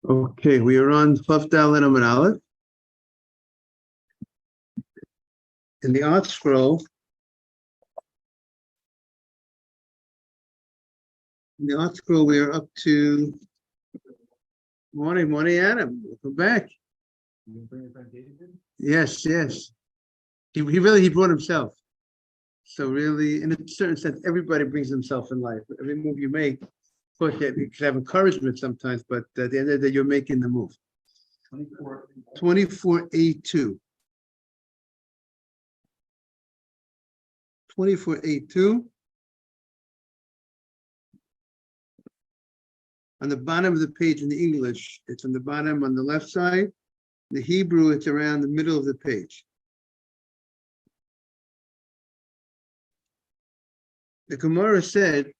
Okay, we are on Vav Daled Amud Aleph. In the art scroll, we are up to morning, Adam. Welcome back. Yes. He brought himself. So really, in a certain sense, everybody brings himself in life. Every move you make, of course, you can have encouragement sometimes, but at the end of the day, you're making the move. 24A2. 24A2. On the bottom of the page in the English, it's on the bottom on the left side. The Hebrew, it's around the middle of the page. The Gemara said,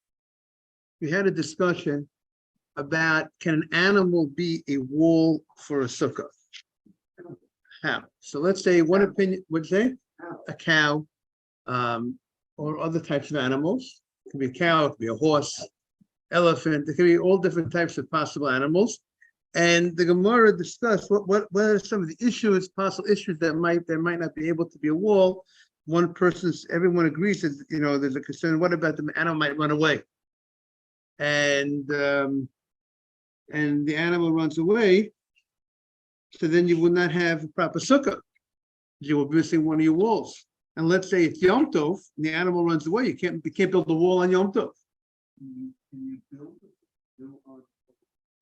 we had a discussion about, can an animal be a wall for a sukkah? How? So let's say one opinion would say a cow, or other types of animals. It could be a cow, it could be a horse, elephant. There could be all different types of possible animals. And the Gemara discussed what are some of the possible issues that might not be able to be a wall. Everyone agrees that there's a concern. What about the animal might run away? And the animal runs away, so then you would not have a proper sukkah. You will be missing one of your walls. And let's say it's Yom Tov, and the animal runs away. You can't build a wall on Yom Tov.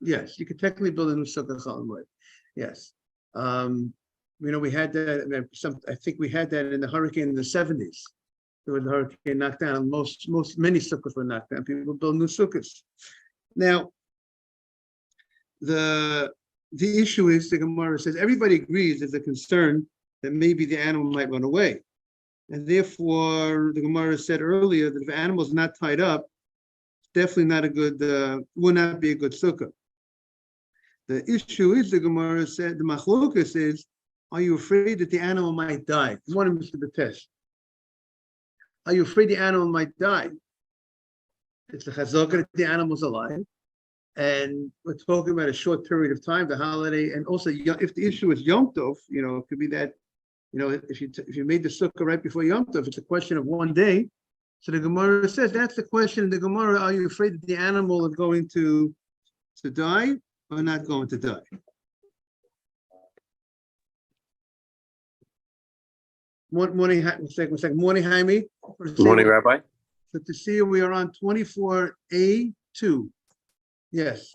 Yes, you could technically build a new sukkah Chol Moed. Yes. We had that. I think we had that in the hurricane in the 70s. There was a hurricane knocked down. Many sukkahs were knocked down. People build new sukkahs. Now, the issue is, the Gemara says, everybody agrees there's a concern that maybe the animal might run away. And therefore, the Gemara said earlier that if an animal is not tied up, it's definitely not a good, will not be a good sukkah. The issue is, the Gemara said, the machlokas is, are you afraid that the animal might die? You want to Mr. Batesh. Are you afraid the animal might die? It's the chazakah that the animal's alive. And we're talking about a short period of time, the holiday, and also if the issue is Yom Tov, it could be that, if you made the sukkah right before Yom Tov, it's a question of one day. So the Gemara says that's the question in the Gemara. Are you afraid that the animal is going to die or not going to die? Morning, Morning, Jaime. Morning, Rabbi. So to see you, we are on 24A2. Yes.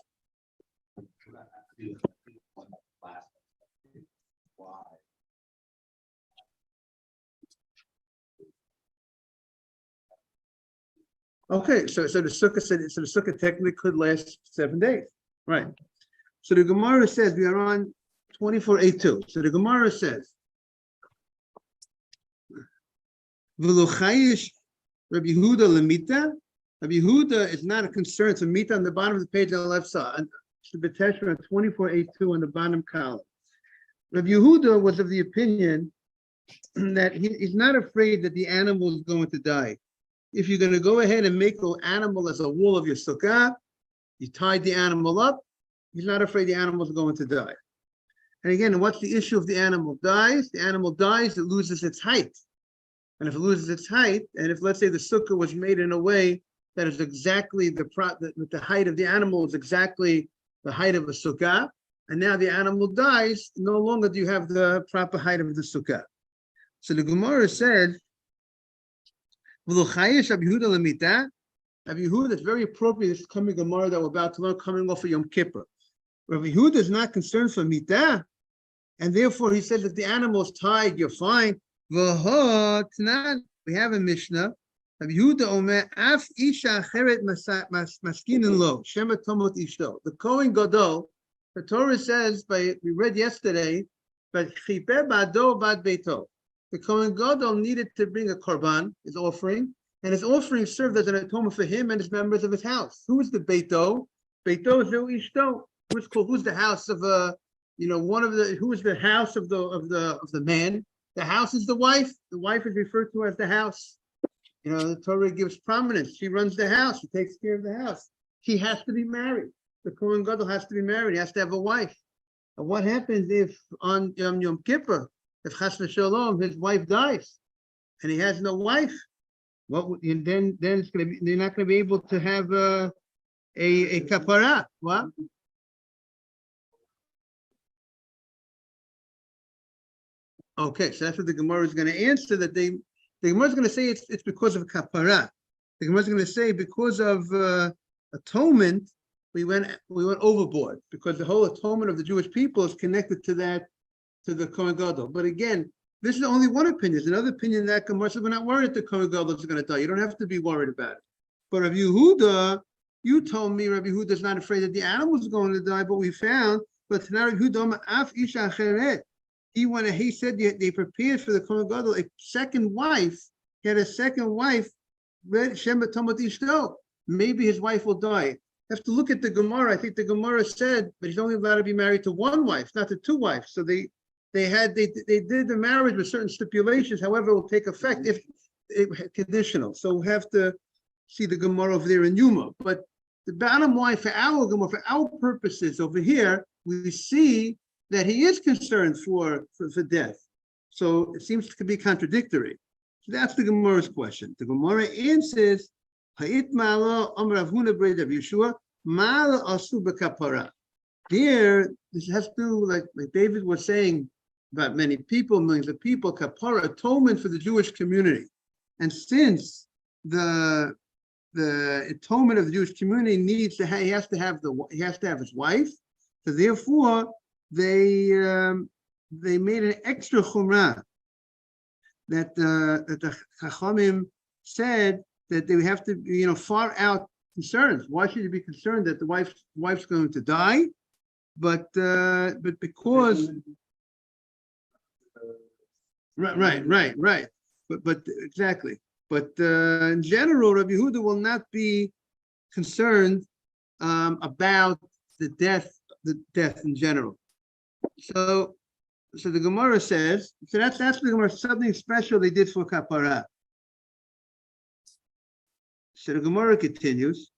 Okay, so the sukkah said, so the sukkah technically could last 7 days, right? So the Gemara says we are on 24A2. So the Gemara says, "V'lochayish Rabbi Yehuda lemita." Rabbi Yehuda is not a concern. So mita on the bottom of the page on the left side. B'teshra on 24A2 on the bottom column. Rabbi Yehuda was of the opinion that he's not afraid that the animal is going to die. If you're going to go ahead and make the animal as a wall of your sukkah, you tied the animal up, he's not afraid the animal is going to die. And again, what's the issue if the animal dies? The animal dies, it loses its height. And if it loses its height, and if, let's say, the sukkah was made in a way that is exactly the height of the animal is exactly the height of a sukkah, and now the animal dies, no longer do you have the proper height of the sukkah. So the Gemara said, Rabbi Yehuda is very appropriate. This coming Gemara that we're about to learn, coming off of Yom Kippur. Rabbi Yehuda is not concerned for mitah, and therefore he says if the animal is tied, you're fine. We have a Mishnah. Rabbi Yehuda omer af isha acheret maskinin lo shema tomot ishto. The Kohen Gadol, the Torah says, we read yesterday, but chiper bado bad beito. The Kohen Gadol needed to bring a korban, his offering, and his offering served as an atonement for him and his members of his house. Who is the beito? Beito is ishto. Who's the house of who is the house of the man? The house is the wife. The wife is referred to as the house. The Torah gives prominence. She runs the house. She takes care of the house. She has to be married. the Kohen Gadol has to be married. He has to have a wife. And what happens if on Yom Kippur, if Chas v'Shalom, his wife dies, and he has no wife? Then it's going to be, they're not going to be able to have a kapara. What? Okay, so that's what the Gemara is going to answer. That the Gemara is going to say it's because of kapara. The Gemara is going to say because of atonement, we went overboard, because the whole atonement of the Jewish people is connected to the Kohen Gadol. But again, this is only one opinion. There's another opinion that Gemara said we're not worried that the Kohen Gadol is going to die. You don't have to be worried about it. But Rabbi Yehuda, you told me Rabbi Yehuda is not afraid that the animal is going to die, but we found, but Rabbi Yehuda af isha acheret. He said they prepared for the Kohen Gadol a second wife. He had a second wife. Maybe his wife will die. You have to look at the Gemara. I think the Gemara said, but he's only allowed to be married to one wife, not to two wives. So they did the marriage with certain stipulations. However, it will take effect if conditional. So we'll have to see the Gemara over there in Yuma. But the bottom line for our Gemara, for our purposes over here, we see that he is concerned for death. So it seems to be contradictory. So that's the Gemara's question. The Gemara answers, Ha'it ma'ala amar Rav Huna b'rei Rav Yeshua, ma'ala asu b'kapara. There, this has to do, like David was saying about many people, millions of people, kapara, atonement for the Jewish community. And since the atonement of the Jewish community he has to have his wife, so therefore they made an extra chumrah that the Chachamim said that they have to, far out concerns. Why should you be concerned that the wife's going to die? But because right. But exactly. But in general, Rabbi Yehuda will not be concerned about the death in general. So the Gemara says, so that's the Gemara, something special they did for kapara. So the Gemara continues.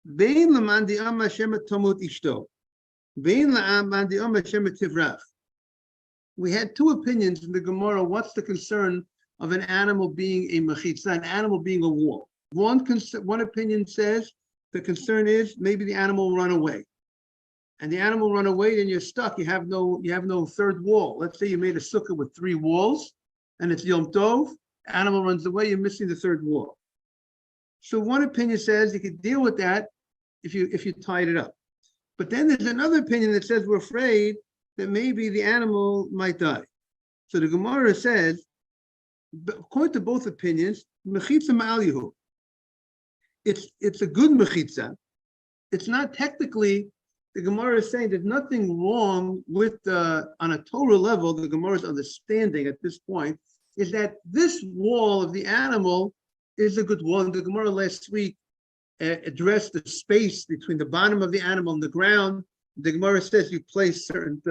Vein laman di'am Hashem tamut ishto. Vein laman di'am Hashem tivrach. We had two opinions in the Gemara. What's the concern of an animal being a mechitza, an animal being a wall? One opinion says the concern is maybe the animal will run away. And the animal run away, then you're stuck. You have no third wall. Let's say you made a sukkah with 3 walls, and it's Yom Tov. Animal runs away, you're missing the third wall. So one opinion says you could deal with that if you tied it up. But then there's another opinion that says we're afraid that maybe the animal might die. So the Gemara says, according to both opinions, mechitza ma'alihu. It's a good mechitza. It's not technically. The Gemara is saying there's nothing wrong with on a Torah level. The Gemara's understanding at this point is that this wall of the animal is a good wall. And the Gemara last week addressed the space between the bottom of the animal and the ground. The Gemara says you place certain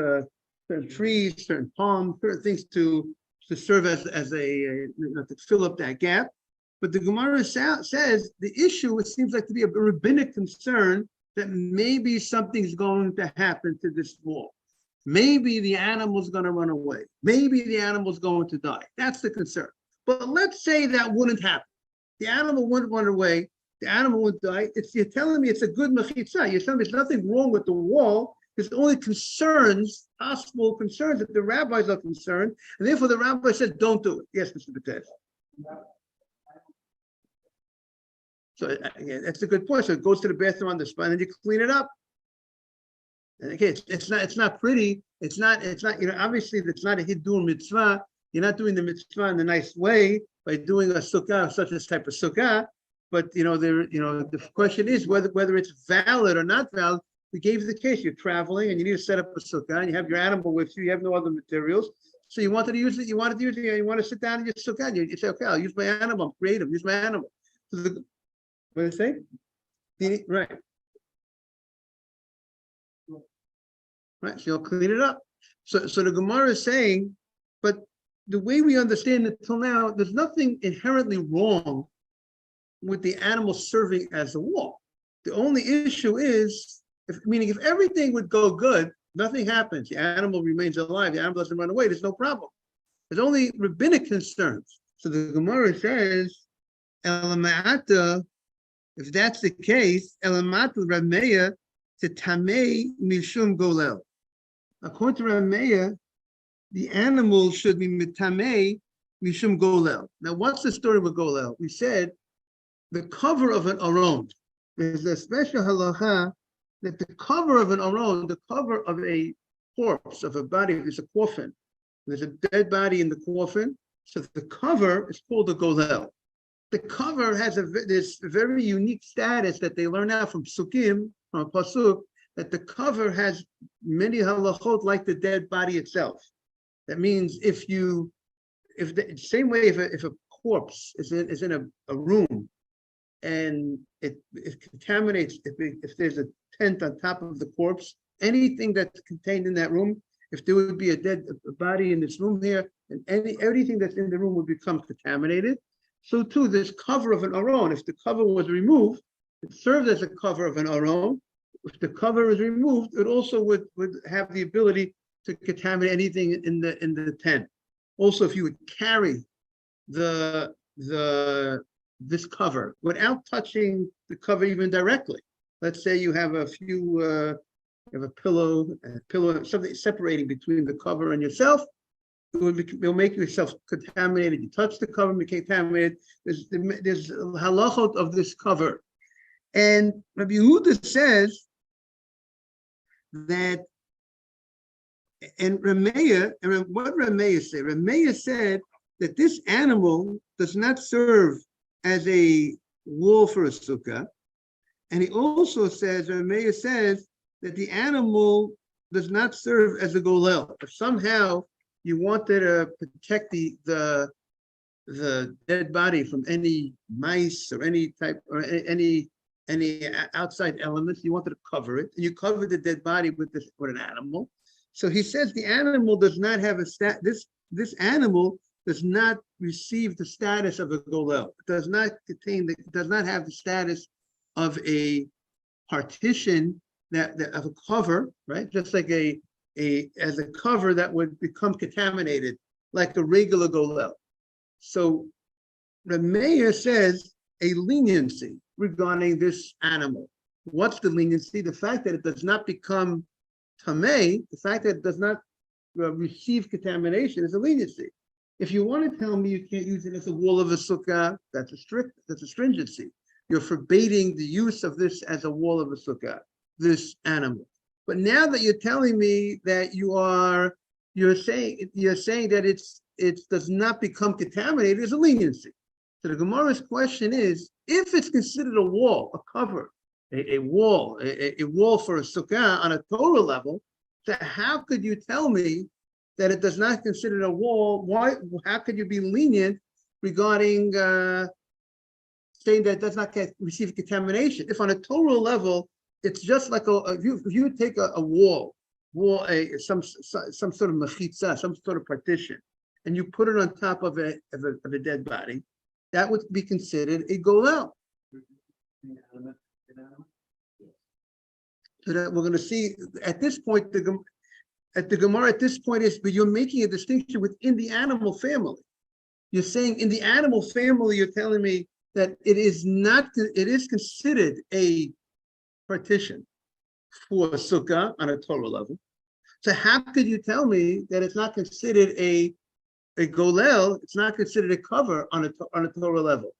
trees, certain palms, certain things to serve as to fill up that gap. But the Gemara says the issue, it seems like to be a rabbinic concern, that maybe something's going to happen to this wall. Maybe the animal's going to run away. Maybe the animal's going to die. That's the concern. But let's say that wouldn't happen. The animal wouldn't run away. The animal wouldn't die. You're telling me it's a good mechitza. You're telling me there's nothing wrong with the wall. There's only possible concerns that the rabbis are concerned. And therefore the rabbi says, don't do it. Yes, Mr. Batesh. So again, that's a good point. So it goes to the bathroom on the spot, and then you clean it up. And again, it's not pretty. It's not, obviously it's not a hiddur mitzvah. You're not doing the mitzvah in a nice way by doing a sukkah, such as type of sukkah. But the question is whether it's valid or not valid. We gave you the case. You're traveling and you need to set up a sukkah, and you have your animal with you. You have no other materials, so you wanted to use it. You want to sit down in your sukkah. You say, okay, I'll use my animal. I'm creative. Use my animal. So what do you say? Right. Right. So you'll clean it up. So the Gemara is saying, but the way we understand it till now, there's nothing inherently wrong with the animal serving as a wall. The only issue is, meaning if everything would go good, nothing happens. The animal remains alive. The animal doesn't run away. There's no problem. There's only rabbinic concerns. So the Gemara says, Elamata, if that's the case, Elamata Rameya to Tamei Mishum Golel. According to Rameya, the animal should be Mitamei Mishum Golel. Now, what's the story with Golel? We said the cover of an aron. There's a special halacha that the cover of an aron, the cover of a corpse, of a body, there's a coffin. There's a dead body in the coffin. So the cover is called a golel. The cover has this very unique status that they learn out from Sukkim, from a pasuk, that the cover has many halachot like the dead body itself. That means if the same way if a corpse is in a room and it contaminates, if there's a tent on top of the corpse, anything that's contained in that room, if there would be a dead body in this room here, and everything that's in the room would become contaminated. So too, this cover of an aron, if the cover was removed, it served as a cover of an aron. If the cover is removed, it also would have the ability to contaminate anything in the tent. Also, if you would carry this cover without touching the cover even directly, let's say you have a pillow, something separating between the cover and yourself, it'll make yourself contaminated. You touch the cover, became contaminated. There's halachot of this cover. And Rabbi Yehuda says that, and Rameya, and what Rameya said? Rameya said that this animal does not serve as a wall for a sukkah. And he also says, Rameya says, that the animal does not serve as a golel. If somehow you wanted to protect the dead body from any mice or any type or any outside elements, you wanted to cover it, and you covered the dead body with an animal. So he says the animal does not have this animal does not receive the status of a golel. It does not have the status of a partition that of a cover, right? Just like as a cover that would become contaminated, like a regular golel. So the mayor says a leniency regarding this animal. What's the leniency? The fact that it does not become tamei, the fact that it does not receive contamination is a leniency. If you want to tell me you can't use it as a wall of a sukkah, that's a stringency. You're forbidding the use of this as a wall of a sukkah, this animal. But now that you're telling me that you're saying that it does not become contaminated, is a leniency. So the Gemara's question is, if it's considered a wall, a cover, a wall for a sukkah on a Torah level, so how could you tell me that it does not consider a wall? How could you be lenient regarding saying that it does not receive contamination? If on a Torah level, it's just like if you take a wall, some sort of mechitza, some sort of partition, and you put it on top of a dead body, that would be considered a golel. So that we're going to see at this point, the Gemara at this point is, but you're making a distinction within the animal family. You're saying in the animal family, you're telling me that it is considered a partition for a sukkah on a Torah level. So how could you tell me that it's not considered a golel? It's not considered a cover on a Torah level.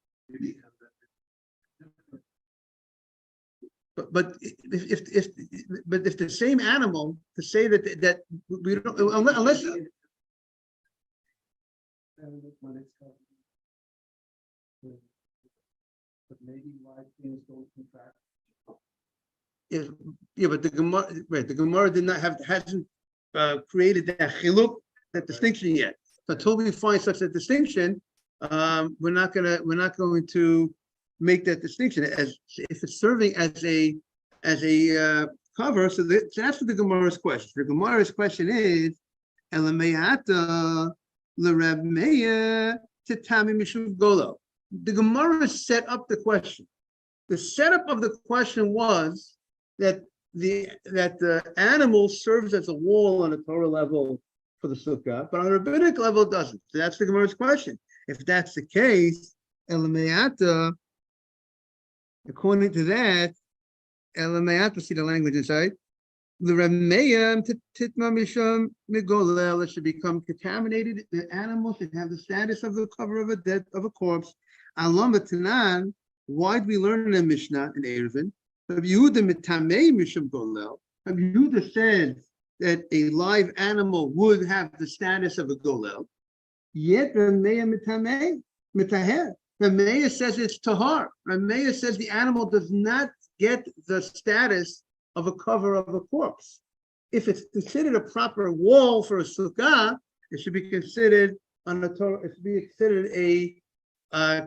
But if the same animal, to say that we don't, unless but maybe why things don't contract. Yeah, but the Gemara hasn't created that chiluk, that distinction yet. So until we find such a distinction, we're not going to make that distinction as if it's serving as a cover. So that's what the Gemara's question. The Gemara's question is, Elameata l'Rab Meir tetami mishum golo. The Gemara set up the question. The setup of the question was that the animal serves as a wall on a Torah level for the sukkah, but on a rabbinic level it doesn't. So that's the Gemara's question. If that's the case, Elameata, according to that, Elameata, see the language inside, the Rameya Titma Misham Migolel, it should become contaminated. The animal should have the status of the cover of a corpse. Alam Tanan, why do we learn in the Mishnah in Eruvin? Rabbi Yehuda Mitamei Misham Golel. Rabbi Yehuda says that a live animal would have the status of a golel. Yet Rameya Mitamei Mitaher. Rameya says it's tahar. Rameya says the animal does not get the status of a cover of a corpse. If it's considered a proper wall for a sukkah, it should be considered on a Torah. It should be considered a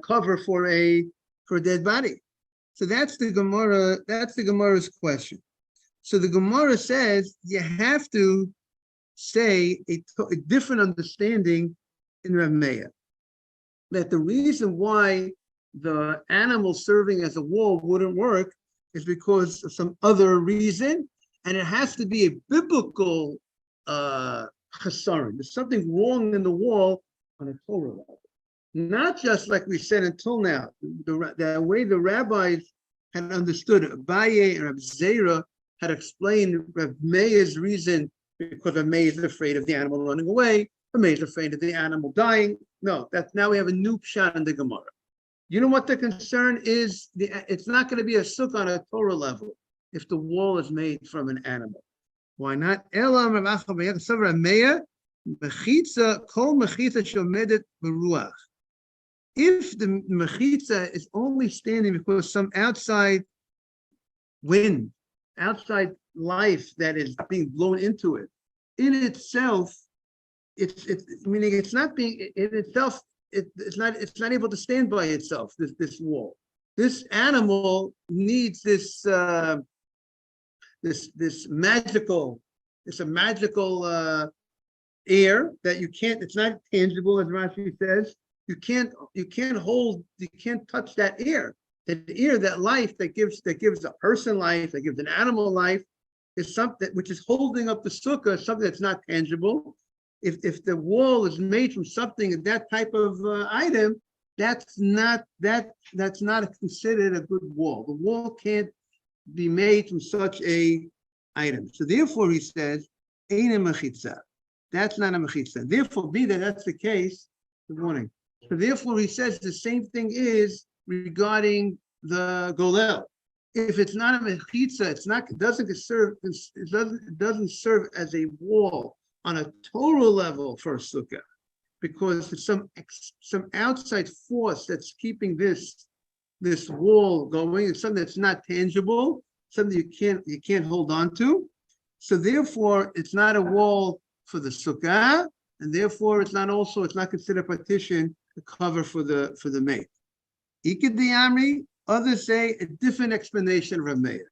cover for a dead body. So that's the Gemara. That's the Gemara's question. So the Gemara says you have to say a different understanding in Rameya. That the reason why the animal serving as a wall wouldn't work is because of some other reason, and it has to be a biblical chasaron. There's something wrong in the wall on a Torah level. Not just like we said until now, the way the rabbis had understood it. Abaye and Reb Zera had explained Reb Meir's reason, because Reb Meir is afraid of the animal running away, Reb Meir is afraid of the animal dying. No, that's now we have a new pshat in the Gemara. You know what the concern is? It's not going to be a sukkah on a Torah level if the wall is made from an animal. Why not? If the mechitza is only standing because some outside wind, outside life that is being blown into it, in itself, it's meaning it's not being in itself. It's not able to stand by itself. This wall, this animal needs this magical air that you can't. It's not tangible, as Rashi says. You can't touch that air. That air, that life that gives a person life, that gives an animal life, is something which is holding up the sukkah, something that's not tangible. If the wall is made from something, that type of item, that's not considered a good wall. The wall can't be made from such a item. So therefore, he says, "Ein mechitza." That's not a mechitza. Therefore, be that that's the case. Good morning. So therefore, he says the same thing is regarding the golel. If it's not a mechitza, it doesn't serve as a wall on a Torah level for a sukkah, because it's some outside force that's keeping this wall going. It's something that's not tangible, something you can't hold on to. So therefore, it's not a wall for the sukkah, and therefore it's not considered partition, a cover for the mate. Ikad Amri, others say a different explanation of Rameya.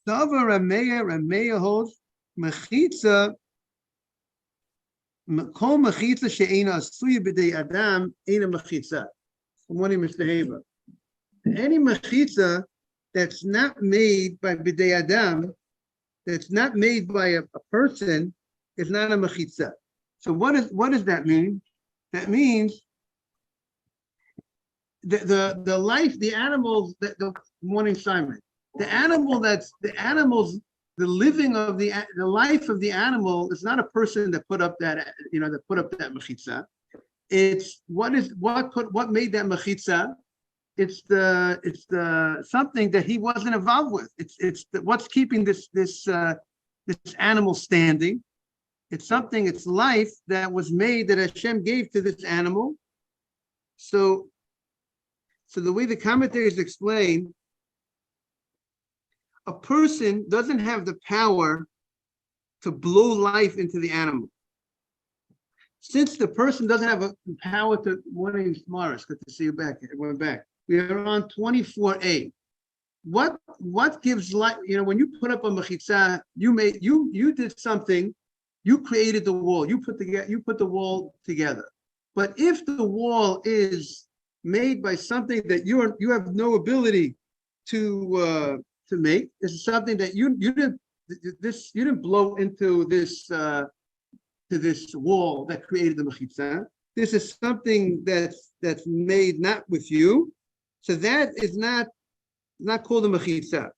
Tava Rameya holds mechitza. Kol mechitza she'ena asuya b'dei adam ena mechitza. Good morning, Mr. Haber. Any mechitza that's not made by b'dei adam, that's not made by a person, is not a mechitza. So what does that mean? That means the life, the animals, the morning Simon, the living of the life of the animal is not a person that put up that mechitza. It's what made that mechitza. It's the something that he wasn't involved with. It's what's keeping this animal standing. It's life that was made, that Hashem gave to this animal. So the way the commentators explain, a person doesn't have the power to blow life into the animal. Since the person doesn't have a power to, morning, Morris, good to see you back. We're back. We are on 24a. What gives life? When you put up a mechitza, you did something. You created the wall. You put the wall together. But if the wall is made by something that you have no ability to make. This is something that you didn't blow into this to this wall that created the mechitza. This is something that's made not with you, so that is not called a mechitza.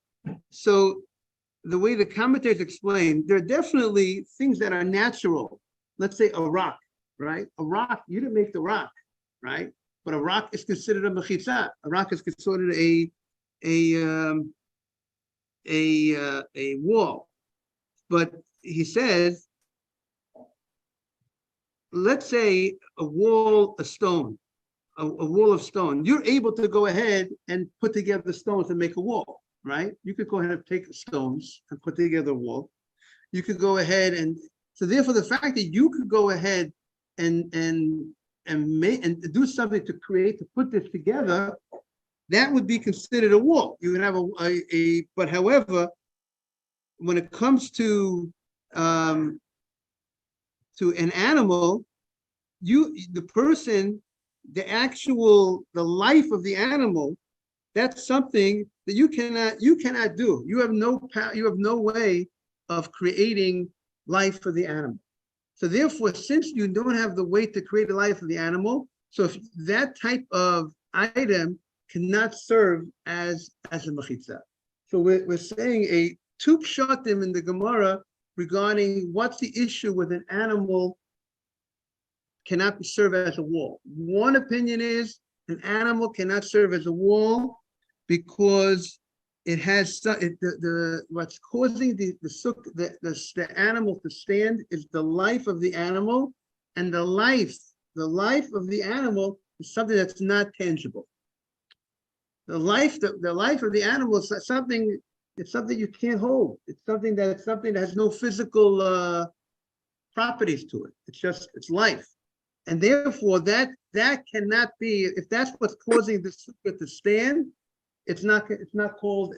So the way the commentators explain, there are definitely things that are natural. Let's say a rock, right? A rock, you didn't make the rock, right? But a rock is considered a mechitza. A rock is considered a wall. But he says, let's say a wall, a stone, a wall of stone. You're able to go ahead and put together stones and make a wall, right? You could go ahead and take stones and put together a wall. You could go ahead and so therefore the fact that you could go ahead and make and do something to put this together, that would be considered a wall. You would have but however, when it comes to an animal, the life of the animal, that's something that you cannot do. You have no power, you have no way of creating life for the animal. So therefore, since you don't have the way to create a life for the animal, so if that type of item cannot serve as a mechitza. So we're saying two pshatim in the Gemara regarding what's the issue with an animal cannot serve as a wall. One opinion is an animal cannot serve as a wall because it has what's causing the animal to stand is the life of the animal, and the life of the animal is something that's not tangible. The life of the animal is something. It's something you can't hold. It's something that has no physical properties to it. It's life, and therefore that cannot be. If that's what's causing the sukkah to stand, it's not called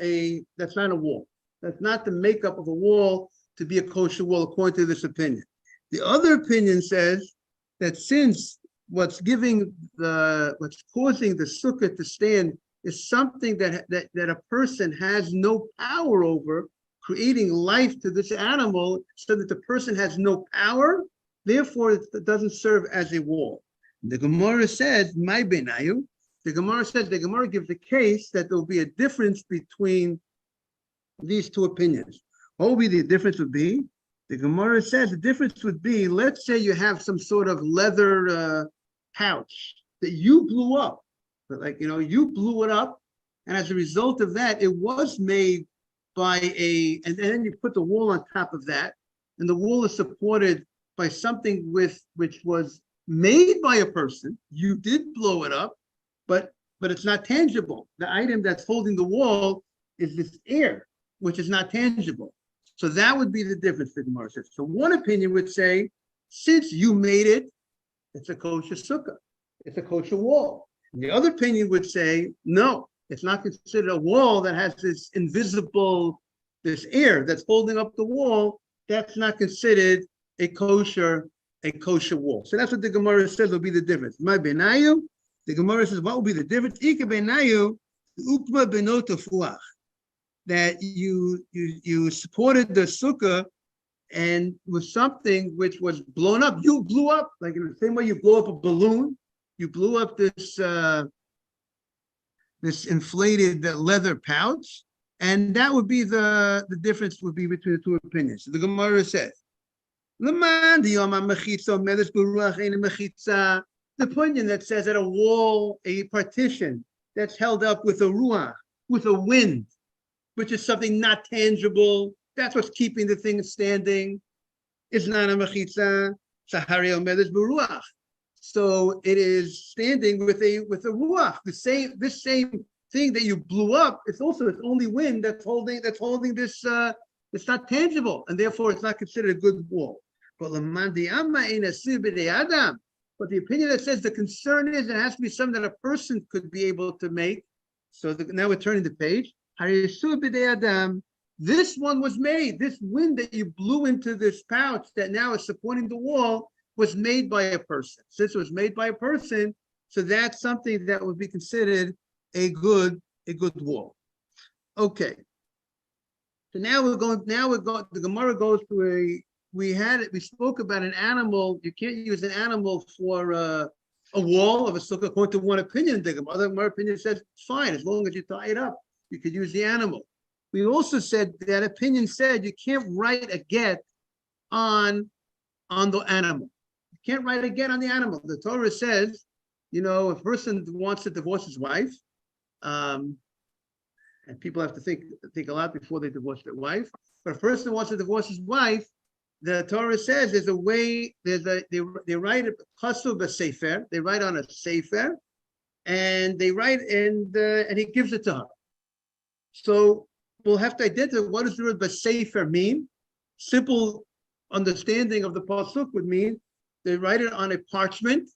that's not a wall. That's not the makeup of a wall to be a kosher wall, according to this opinion. The other opinion says that since what's causing the sukkah to stand is something that a person has no power over, creating life to this animal, so that the person has no power, therefore it doesn't serve as a wall. The Gemara says, "My benayu." The Gemara gives a case that there will be a difference between these two opinions. What would be the difference would be? The Gemara says the difference would be, let's say you have some sort of leather pouch that you blew up. But you blew it up, and as a result of that, it was made by and then you put the wall on top of that, and the wall is supported by something which was made by a person. You did blow it up, but it's not tangible. The item that's holding the wall is this air, which is not tangible. So that would be the difference, the Gemara says. So one opinion would say, since you made it, it's a kosher sukkah. It's a kosher wall. The other opinion would say, no, it's not considered a wall that has this invisible, this air that's holding up the wall. That's not considered a kosher wall. So that's what the Gemara says will be the difference. My benayu, the Gemara says, what will be the difference? Ika benayu, ukma benotafuach. That you supported the sukkah and with something which was blown up. You blew up, like in the same way you blow up a balloon. You blew up this inflated leather pouch, and that would be the difference would be between the two opinions. So the Gemara says, the opinion that says that a wall, a partition that's held up with a ruach, with a wind, which is something not tangible, that's what's keeping the thing standing, is not a mechitza. Sahari omedes beruach. So it is standing with a ruach. This same thing that you blew up, it's only wind that's holding this. It's not tangible, and therefore it's not considered a good wall. But the opinion that says the concern is it has to be something that a person could be able to make. So now we're turning the page. This one was made. This wind that you blew into this pouch that now is supporting the wall was made by a person. Since it was made by a person, so that's something that would be considered a good wall. Okay. So now we're going, the Gemara goes to we spoke about an animal. You can't use an animal for a wall of a sukkah, according to one opinion. The other opinion says it's fine, as long as you tie it up, you could use the animal. We also said that opinion said you can't write a get on the animal. You can't write a get on the animal. The Torah says, a person wants to divorce his wife, and people have to think a lot before they divorce their wife. But a person wants to divorce his wife, the Torah says there's a way. They write a chasuv a sefer. They write on a sefer, and they write and he gives it to her. So we'll have to identify what does the word sefer mean. Simple understanding of the pasuk would mean they write it on a parchment.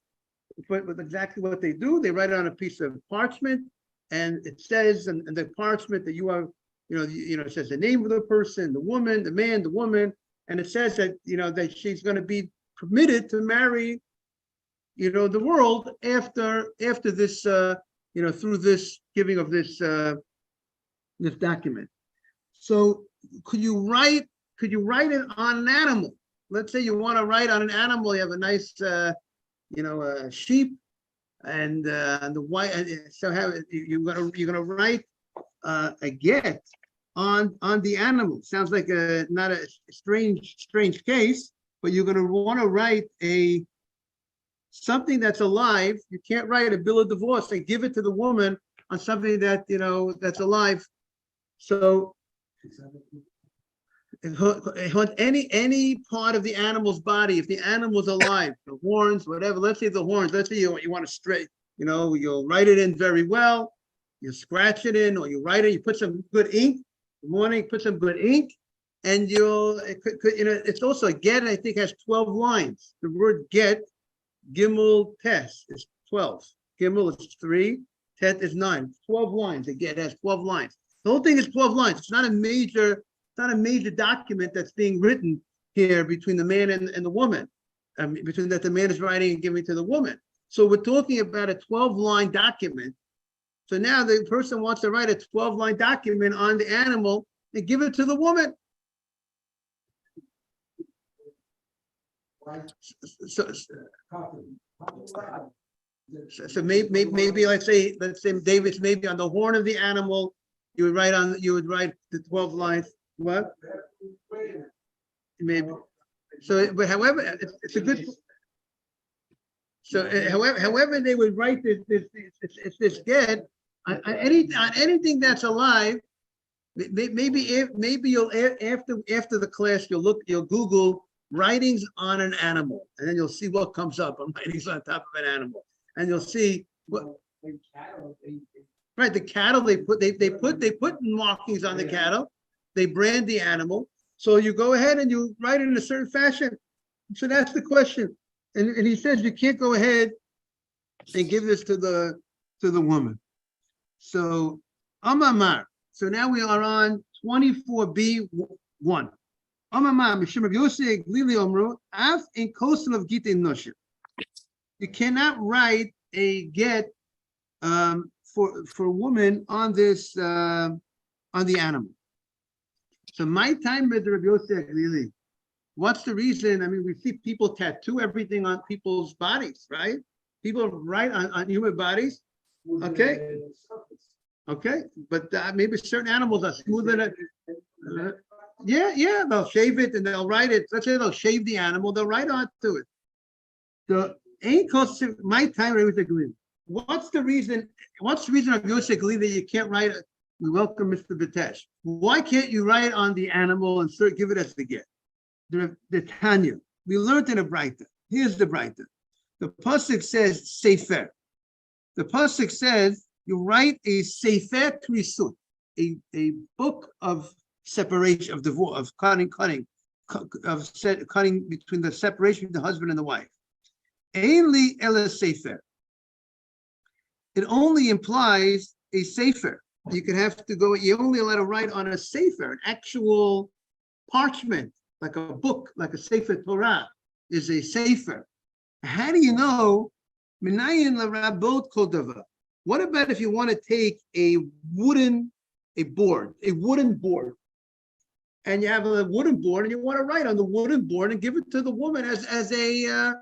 With exactly what they do, they write it on a piece of parchment, and it says in the parchment that you are, it says the name of the person, the woman, the man, the woman, and it says that that she's going to be permitted to marry, the world after this, through this giving of this this document. So could you write it on an animal? Let's say you want to write on an animal. You have a nice, a sheep, and the white. So you're gonna write a get on the animal. Sounds like not a strange case, but you're gonna want to write something that's alive. You can't write a bill of divorce and give it to the woman on something that that's alive. So any part of the animal's body, if the animal's alive, the horns, whatever, let's say the horns, let's say you want to straight, you'll write it in very well, you scratch it in, or you write it, you put some good ink, in the morning, put some good ink, and it's also a get, I think has 12 lines. The word get, gimel tes is 12. Gimel is 3, tet is 9. 12 lines. The get has 12 lines. The whole thing is 12 lines. It's not a major document that's being written here between the man and the woman, between that the man is writing and giving to the woman. So we're talking about a 12-line document. So now the person wants to write a 12-line document on the animal and give it to the woman. So maybe let's say David's maybe on the horn of the animal, you would write the 12 lines. What? Maybe. So, but however, it's a good. So, however, they would write this get on anything that's alive. Maybe you'll after the class you'll Google writings on an animal, and then you'll see what comes up on writings on top of an animal, and you'll see what. Right, the cattle they put markings on the cattle. They brand the animal. So you go ahead and you write it in a certain fashion. So that's the question. And he says you can't go ahead and give this to the woman. So Amamar. So now we are on 24b1. Amamar Mishum Rav Yosef Glili Omru Af in Kosan of Gita Noshim. You cannot write a get for a woman on this on the animal. So my time with Rav Yosef Glili. What's the reason? I mean, we see people tattoo everything on people's bodies, right? People write on human bodies. Okay. Okay, but maybe certain animals are smoother than yeah, they'll shave it and they'll write it. Let's say they'll shave the animal, they'll write onto it. The ain't cost my time Rav Yosef Glili. What's the reason of Yosef Glili that you can't write it? We welcome Mr. Vitesh. Why can't you write on the animal and give it as the get? The Tanya. We learned in a Breita. Here's the Breita. The pasuk says sefer. The pasuk says you write a sefer trisut, a book of separation of divorce, of cutting between the separation between the husband and the wife. Ainli ela sefer. It only implies a sefer. You could have to go. You're only allowed to write on a sefer, an actual parchment, like a book, like a sefer Torah is a sefer. How do you know? Minayin la rabot kol davar. What about if you want to take a wooden a board, a wooden board, and you have a wooden board, and you want to write on the wooden board and give it to the woman as a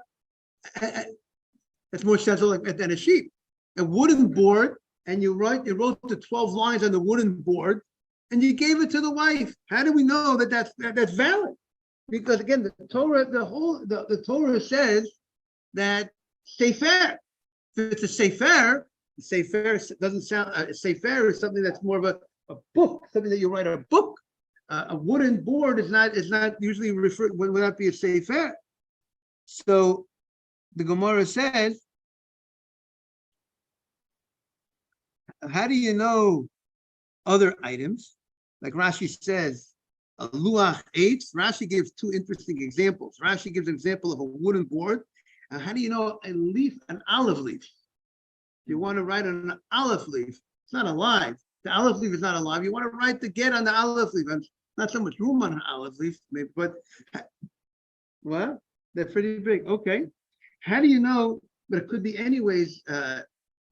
that's more sensible than a sheep. A wooden board, and you wrote the 12 lines on the wooden board, and you gave it to the wife. How do we know that that's valid? Because again, the Torah, the Torah says that sefer. If it's a sefer doesn't sound. A sefer is something that's more of a book, something that you write a book. A wooden board is not usually referred, would not be a sefer. So the Gemara says, how do you know other items? Like Rashi says, a luach eitz. Rashi gives two interesting examples. Rashi gives an example of a wooden board. And how do you know a leaf, an olive leaf? If you want to write on an olive leaf, it's not alive. The olive leaf is not alive. You want to write the get on the olive leaf. And not so much room on an olive leaf, maybe, but well, they're pretty big. Okay. How do you know? But it could be anyways.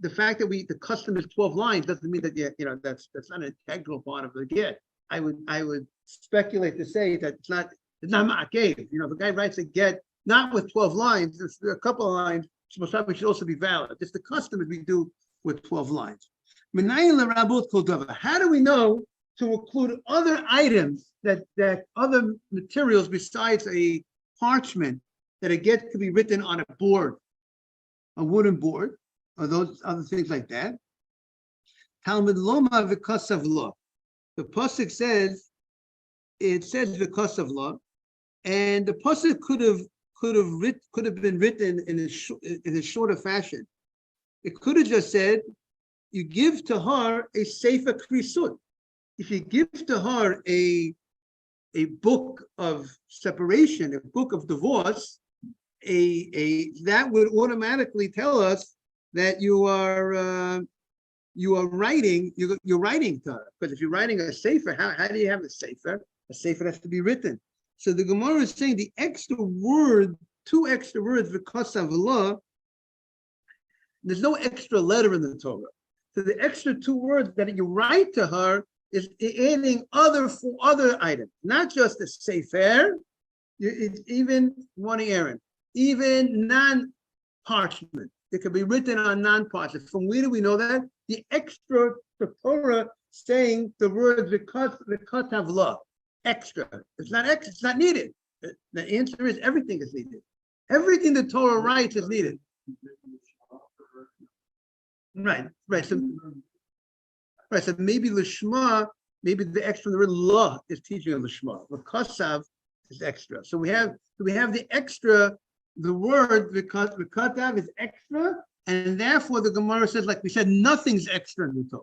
The fact that the custom is 12 lines doesn't mean that that's not an integral part of the get. I would speculate to say that it's not ma'akev. If a guy writes a get not with 12 lines, there's a couple of lines, should also be valid. It's the custom that we do with 12 lines. How do we know to include other items that other materials besides a parchment that a get could be written on a board, a wooden board, or those other things like that? Talmud Loma v'kasav lo. The pasuk says, it says v'kasav lo, and the pasuk could have been written in a shorter fashion. It could have just said, you give to her a sefer krisut. If you give to her a book of separation, a book of divorce, that would automatically tell us that you're writing to her. Because if you're writing a sefer, how do you have a sefer? A sefer has to be written. So the Gemara is saying the extra word, two extra words, v'kasav lo, there's no extra letter in the Torah. So the extra two words that you write to her is adding other items, not just a sefer. It's even one Aaron, even non-parchment. It could be written on non-parchment. From where do we know that? The Torah saying the word v'katav lo, extra. It's not extra. It's not needed. The answer is everything is needed. Everything the Torah writes is needed. Right. So maybe Lishma, maybe the extra, the word la is teaching of Lishma. V'kasav is extra. So we have the extra, the word v'katav is extra, and therefore the Gemara says, like we said, nothing's extra in the Torah.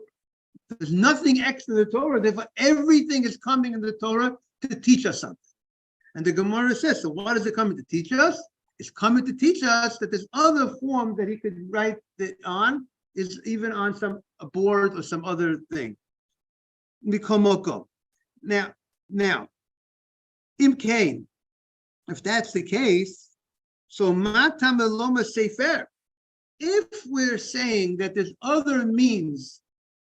There's nothing extra in the Torah, therefore everything is coming in the Torah to teach us something. And the Gemara says, so what is it coming to teach us? It's coming to teach us that there's other form that he could write it on, is even on a board or some other thing. Mikomoko. Now, Imkain, if that's the case, so Matam Eloma Sefer. If we're saying that there's other means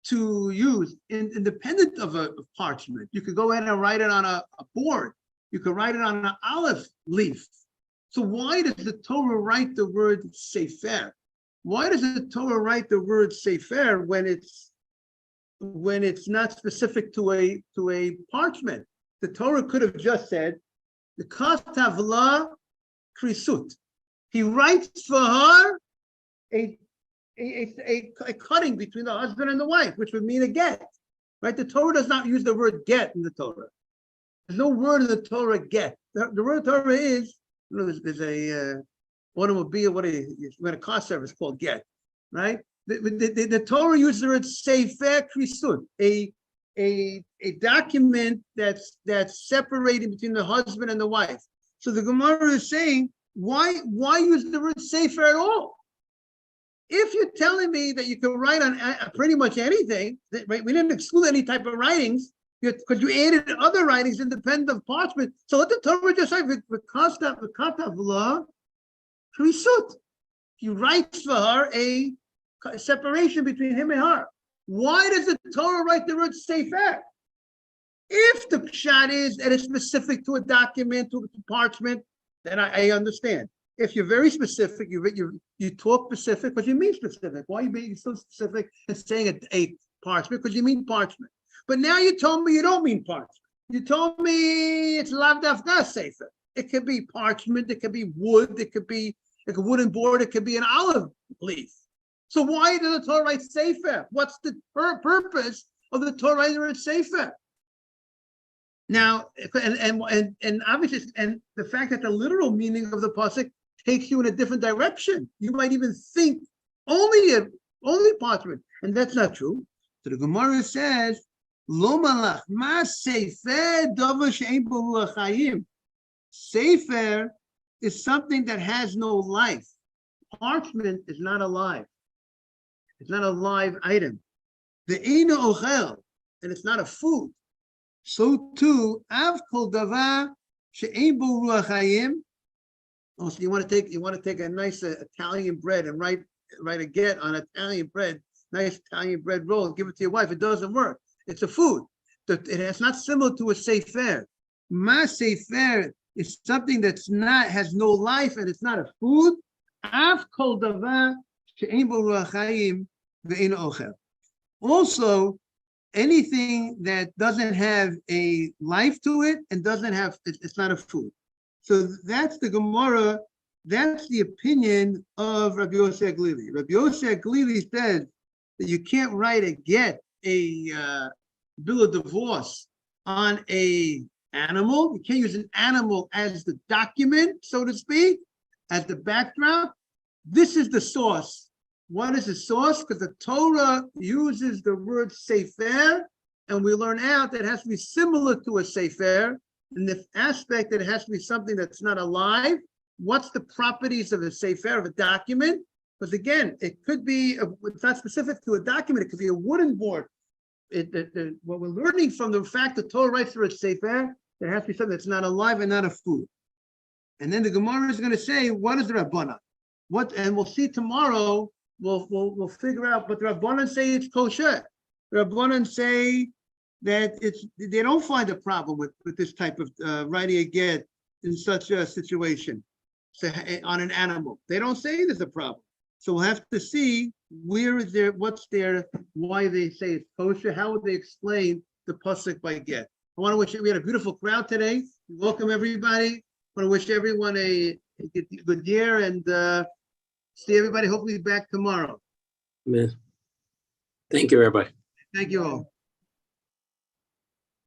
to use independent of a parchment, you could go ahead and write it on a board. You could write it on an olive leaf. So why does the Torah write the word sefer? Why does the Torah write the word sefer when it's not specific to a parchment? The Torah could have just said, the katav la krisut. He writes for her a cutting between the husband and the wife, which would mean a get. Right? The Torah does not use the word get in the Torah. There's no word in the Torah get. The word Torah is, there's a automobile, when a car service called get, right? The Torah uses the word sefer krisut, a document that's separating between the husband and the wife. So the Gemara is saying, why use the word sefer at all? If you're telling me that you can write on pretty much anything, right? We didn't exclude any type of writings because you added other writings independent of parchment. So let the Torah just say v'katav la krisut. He writes for her a separation between him and her. Why does the Torah write the word sefer? If the pshat is that it's specific to a document, to parchment, then I understand. If you're very specific, you talk specific, but you mean specific. Why are you being so specific and saying a parchment? Because you mean parchment. But now you told me you don't mean parchment. You told me it's lav dafka sefer. It could be parchment, it could be wood, it could be like a wooden board, it could be an olive leaf. So why does the Torah write sefer? What's the purpose of the Torah writing the word sefer? Now, and obviously, and the fact that the literal meaning of the pasuk takes you in a different direction. You might even think only parchment, and that's not true. So the Gemara says, "Lo malach ma sefer davar she'ein bo ruach hayim." Sefer is something that has no life. Parchment is not alive. It's not a live item. The eino ochel, and it's not a food. So too, av kol davar she'ein bo ruach hayim. Oh, so you want to take a nice Italian bread and write a get on Italian bread, nice Italian bread roll, and give it to your wife. It doesn't work. It's a food. It's not similar to a sefer. Ma sefer is something has no life, and it's not a food. Av kol davar she'ein bo ruach hayim ve'eino ochel. Also, anything that doesn't have a life to it and it's not a food. So that's the Gemara. That's the opinion of Rabbi Yosef Glili. Rabbi Yosef Glili says that you can't write a bill of divorce on a animal. You can't use an animal as the document, so to speak, as the backdrop. This is the source. What is the source? Because the Torah uses the word sefer, and we learn out that it has to be similar to a sefer, in the aspect that it has to be something that's not alive. What's the properties of a sefer, of a document? Because again, it could be, it's not specific to a document, it could be a wooden board. What we're learning from the fact that Torah writes the word sefer, there has to be something that's not alive and not a food. And then the Gemara is going to say, what is the Rabbanan? And we'll see tomorrow, we'll figure out, but the Rabbanan say it's kosher. The Rabbanan say that they don't find a problem with this type of writing a get in such a situation, on an animal. They don't say there's a problem. So we'll have to see why they say it's kosher, how would they explain the pasuk by get. I want to wish we had a beautiful crowd today. Welcome everybody. I want to wish everyone a good year, and see everybody hopefully back tomorrow. Amen. Thank you, everybody. Thank you all.